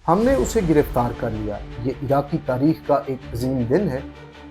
ہم نے اسے گرفتار کر لیا۔ یہ عراقی تاریخ کا ایک عظیم دن ہے۔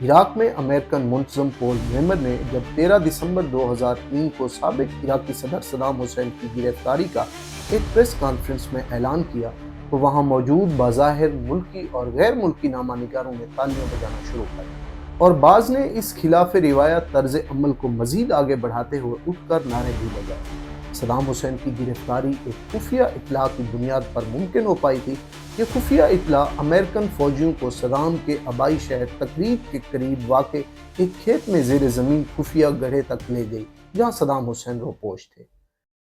عراق میں امریکن منتظم پول بریمر نے جب 13 دسمبر 2003 کو سابق عراقی صدر صدام حسین کی گرفتاری کا ایک پریس کانفرنس میں اعلان کیا تو وہاں موجود بظاہر ملکی اور غیر ملکی نامہ نگاروں نے تالیاں بجانا شروع کر دیا اور بعض نے اس خلاف روایت طرز عمل کو مزید آگے بڑھاتے ہوئے اٹھ کر نعرے بھی لگائے۔ صدام حسین کی گرفتاری ایک خفیہ اطلاع کی بنیاد پر ممکن ہو پائی تھی۔ یہ خفیہ اطلاع امریکن فوجیوں کو صدام کے آبائی شہر تقریب کے قریب واقع ایک کھیت میں زیر زمین خفیہ گڑھے تک لے گئی جہاں صدام حسین روپوش تھے۔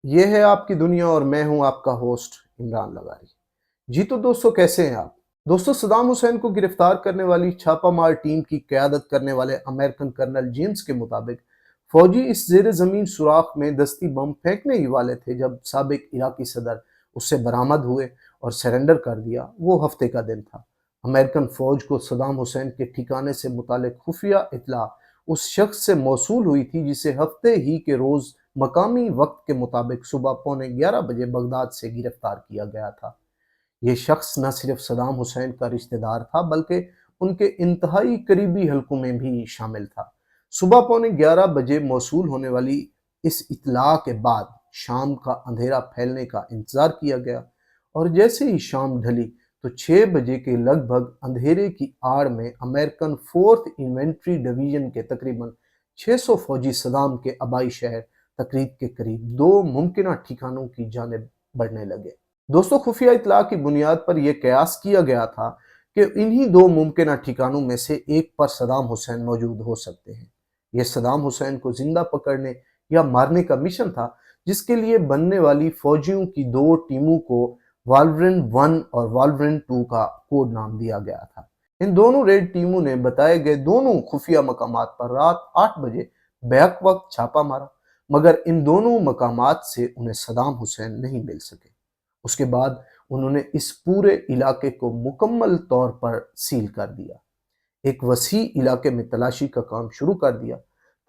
یہ ہے آپ کی دنیا اور میں ہوں آپ کا ہوسٹ عمران لغاری۔ جی تو دوستو، کیسے ہیں آپ؟ دوستو، صدام حسین کو گرفتار کرنے والی چھاپہ مار ٹیم کی قیادت کرنے والے امریکن کرنل جیمز کے مطابق فوجی اس زیر زمین سوراخ میں دستی بم پھینکنے ہی والے تھے جب سابق عراقی صدر اس سے برآمد ہوئے اور سرنڈر کر دیا۔ وہ ہفتے کا دن تھا۔ امریکن فوج کو صدام حسین کے ٹھکانے سے متعلق خفیہ اطلاع اس شخص سے موصول ہوئی تھی جسے ہفتے ہی کے روز مقامی وقت کے مطابق صبح 11:15 بجے بغداد سے گرفتار کیا گیا تھا۔ یہ شخص نہ صرف صدام حسین کا رشتہ دار تھا بلکہ ان کے انتہائی قریبی حلقوں میں بھی شامل تھا۔ صبح 11:15 بجے موصول ہونے والی اس اطلاع کے بعد شام کا اندھیرا پھیلنے کا انتظار کیا گیا اور جیسے ہی شام ڈھلی تو 6 بجے کے لگ بھگ اندھیرے کی آڑ میں امریکن 4th انفینٹری ڈویژن کے تقریباً 600 فوجی صدام کے آبائی شہر تقریب کے قریب 2 ممکنہ ٹھکانوں کی جانب بڑھنے لگے۔ دوستو، خفیہ اطلاع کی بنیاد پر یہ قیاس کیا گیا تھا کہ انہی 2 ممکنہ ٹھکانوں میں سے ایک پر صدام حسین موجود ہو سکتے ہیں۔ یہ صدام حسین کو زندہ پکڑنے یا مارنے کا مشن تھا جس کے لیے بننے والی فوجیوں کی 2 ٹیموں کو والورن 1 اور والورن 2 کا کوڈ نام دیا گیا تھا۔ ان دونوں ریڈ ٹیموں نے بتائے گئے دونوں خفیہ مقامات پر رات 8 بجے بیک وقت چھاپا مارا، مگر ان دونوں مقامات سے انہیں صدام حسین نہیں مل سکے۔ اس کے بعد انہوں نے اس پورے علاقے کو مکمل طور پر سیل کر دیا۔ ایک وسیع علاقے میں تلاشی کا کام شروع کر دیا۔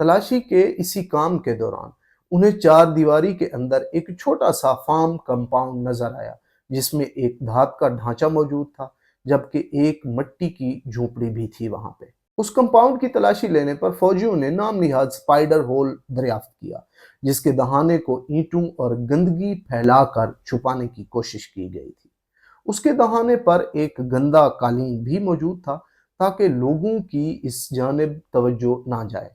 تلاشی کے اسی کام کے دوران انہیں 4 دیواری کے اندر ایک چھوٹا سا فارم کمپاؤنڈ نظر آیا جس میں ایک دھات کا ڈھانچہ موجود تھا جبکہ ایک مٹی کی جھونپڑی بھی تھی وہاں پہ۔ اس کمپاؤنڈ کی تلاشی لینے پر فوجیوں نے نام نہاد اسپائڈر ہول دریافت کیا جس کے دہانے کو اینٹوں اور گندگی پھیلا کر چھپانے کی کوشش کی گئی تھی۔ اس کے دہانے پر ایک گندا قالین بھی موجود تھا تاکہ لوگوں کی اس جانب توجہ نہ جائے۔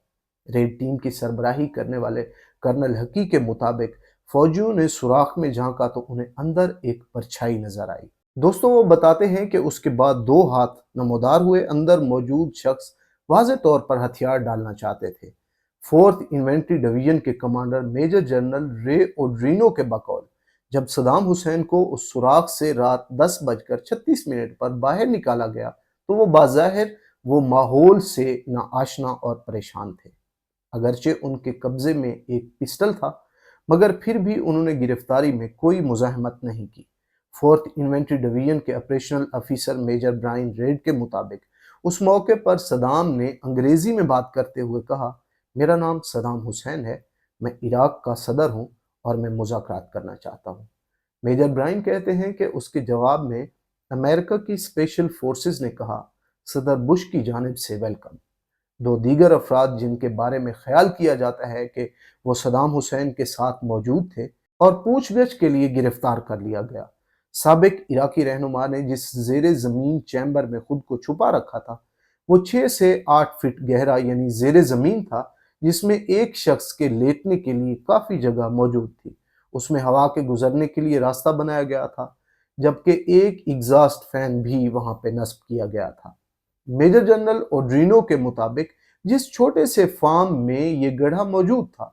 ریڈ ٹیم کی سربراہی کرنے والے کرنل حقی کے مطابق فوجیوں نے سوراخ میں جھانکا تو انہیں اندر ایک پرچھائی نظر آئی۔ دوستو، وہ بتاتے ہیں کہ اس کے بعد 2 ہاتھ نمودار ہوئے۔ اندر موجود شخص واضح طور پر ہتھیار ڈالنا چاہتے تھے۔ 4th انفینٹری ڈویژن کے کمانڈر میجر جنرل رے اوڈرینو کے بقول جب صدام حسین کو اس سوراخ سے رات 10:36 پر باہر نکالا گیا تو وہ بظاہر وہ ماحول سے ناآشنا اور پریشان تھے۔ اگرچہ ان کے قبضے میں ایک پسٹل تھا مگر پھر بھی انہوں نے گرفتاری میں کوئی مزاحمت نہیں کی۔ 4th انفینٹری ڈویژن کے operational officer major Brian Reid کے مطابق اس موقع پر صدام نے انگریزی میں بات کرتے ہوئے کہا، میرا نام صدام حسین ہے، میں عراق کا صدر ہوں اور میں مذاکرات کرنا چاہتا ہوں۔ میجر برائن کہتے ہیں کہ اس کے جواب میں امریکہ کی اسپیشل فورسز نے کہا، صدر بش کی جانب سے ویلکم۔ 2 دیگر افراد جن کے بارے میں خیال کیا جاتا ہے کہ وہ صدام حسین کے ساتھ موجود تھے اور پوچھ گچھ کے لیے گرفتار کر لیا گیا۔ سابق عراقی رہنما نے جس زیر زمین چیمبر میں خود کو چھپا رکھا تھا وہ 6 سے 8 فٹ گہرا یعنی زیر زمین تھا جس میں ایک شخص کے لیٹنے کے لیے کافی جگہ موجود تھی۔ اس میں ہوا کے گزرنے کے لیے راستہ بنایا گیا تھا جبکہ ایک ایگزاسٹ فین بھی وہاں پہ نصب کیا گیا تھا۔ میجر جنرل اوڈرینو کے مطابق جس چھوٹے سے فارم میں یہ گڑھا موجود تھا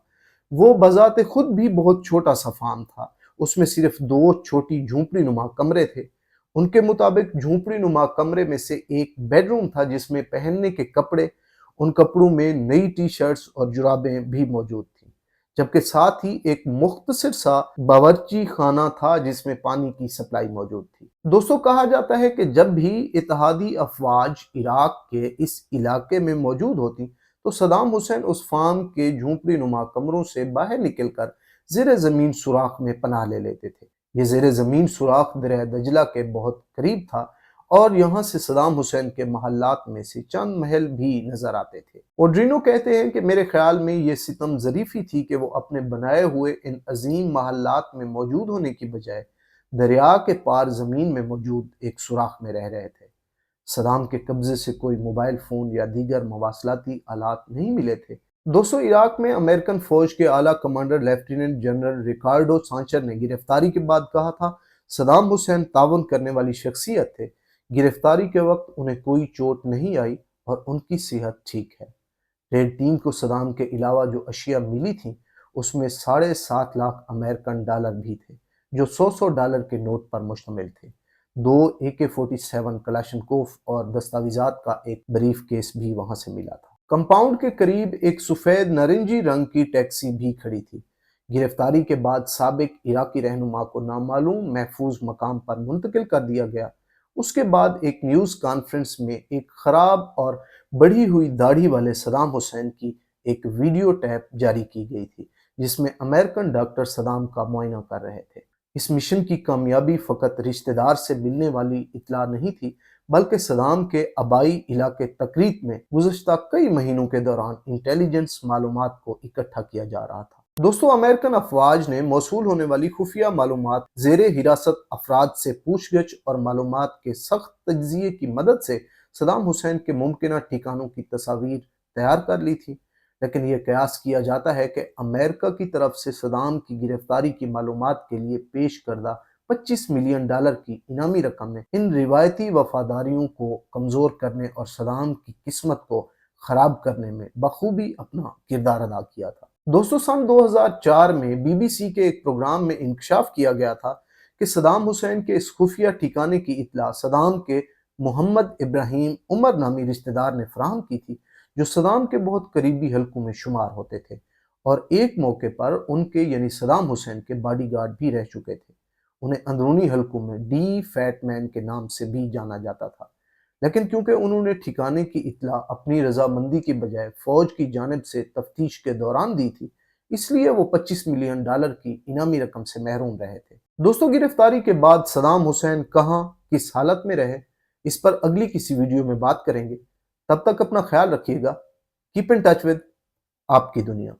وہ بذات خود بھی بہت چھوٹا سا فارم تھا۔ اس میں صرف 2 چھوٹی جھونپڑی نما کمرے تھے۔ ان کے مطابق جھونپڑی نما کمرے میں سے ایک بیڈ روم تھا جس میں پہننے کے کپڑے، ان کپڑوں میں نئی ٹی شرٹس اور جرابیں بھی موجود تھیں، جبکہ ساتھ ہی ایک مختصر سا باورچی خانہ تھا جس میں پانی کی سپلائی موجود تھی۔ دوستو، کہا جاتا ہے کہ جب بھی اتحادی افواج عراق کے اس علاقے میں موجود ہوتی تو صدام حسین اس فارم کے جھونپڑی نما کمروں سے باہر نکل کر زیر زمین سوراخ میں پناہ لے لیتے تھے۔ یہ زیر زمین سوراخ دریا دجلہ کے بہت قریب تھا اور یہاں سے صدام حسین کے محلات میں سے چند محل بھی نظر آتے تھے۔ اوڈرینو کہتے ہیں کہ میرے خیال میں یہ ستم ظریفی تھی کہ وہ اپنے بنائے ہوئے ان عظیم محلات میں موجود ہونے کی بجائے دریا کے پار زمین میں موجود ایک سوراخ میں رہ رہے تھے۔ صدام کے قبضے سے کوئی موبائل فون یا دیگر مواصلاتی آلات نہیں ملے تھے۔ دوستو، عراق میں امریکن فوج کے اعلیٰ کمانڈر لیفٹیننٹ جنرل ریکارڈو سانچر نے گرفتاری کے بعد کہا تھا، صدام حسین تعاون کرنے والی شخصیت تھے۔ گرفتاری کے وقت انہیں کوئی چوٹ نہیں آئی اور ان کی صحت ٹھیک ہے۔ ریڈ ٹیم کو صدام کے علاوہ جو اشیاء ملی تھیں اس میں 7.5 لاکھ امریکن ڈالر بھی تھے جو $100 کے نوٹ پر مشتمل تھے۔ 2 AK-47 کلاشنکوف اور دستاویزات کا ایک بریف کیس بھی وہاں سے ملا تھا۔ کمپاؤنڈ کے قریب ایک سفید نارنجی رنگ کی ٹیکسی بھی کھڑی تھی۔ گرفتاری کے بعد سابق عراقی رہنما کو نامعلوم محفوظ مقام پر منتقل کر دیا گیا۔ اس کے بعد ایک نیوز کانفرنس میں ایک خراب اور بڑھی ہوئی داڑھی والے صدام حسین کی ایک ویڈیو ٹیپ جاری کی گئی تھی جس میں امریکن ڈاکٹر صدام کا معائنہ کر رہے تھے۔ اس مشن کی کامیابی فقط رشتہ دار سے ملنے والی اطلاع نہیں تھی بلکہ صدام کے آبائی علاقے تکریت میں گزشتہ کئی مہینوں کے دوران انٹیلیجنس معلومات کو اکٹھا کیا جا رہا تھا۔ دوستو، امریکن افواج نے موصول ہونے والی خفیہ معلومات، زیر حراست افراد سے پوچھ گچھ اور معلومات کے سخت تجزیے کی مدد سے صدام حسین کے ممکنہ ٹھکانوں کی تصاویر تیار کر لی تھی، لیکن یہ قیاس کیا جاتا ہے کہ امریکہ کی طرف سے صدام کی گرفتاری کی معلومات کے لیے پیش کردہ $25 ملین کی انعامی رقم نے ان روایتی وفاداریوں کو کمزور کرنے اور صدام کی قسمت کو خراب کرنے میں بخوبی اپنا کردار ادا کیا تھا۔ دوستو، سن 2004 میں BBC کے ایک پروگرام میں انکشاف کیا گیا تھا کہ صدام حسین کے اس خفیہ ٹھکانے کی اطلاع صدام کے محمد ابراہیم عمر نامی رشتہ دار نے فراہم کی تھی جو صدام کے بہت قریبی حلقوں میں شمار ہوتے تھے اور ایک موقع پر ان کے یعنی صدام حسین کے باڈی گارڈ بھی رہ چکے تھے۔ انہیں اندرونی حلقوں میں ڈی فیٹ مین کے نام سے بھی جانا جاتا تھا، لیکن کیونکہ انہوں نے ٹھکانے کی اطلاع اپنی رضامندی کی بجائے فوج کی جانب سے تفتیش کے دوران دی تھی، اس لیے وہ $25 ملین کی انعامی رقم سے محروم رہے تھے۔ دوستو، گرفتاری کے بعد صدام حسین کہاں کس حالت میں رہے اس پر اگلی کسی ویڈیو میں بات کریں گے۔ تب تک اپنا خیال رکھیے گا۔ کیپ ان ٹچ ود آپ کی دنیا۔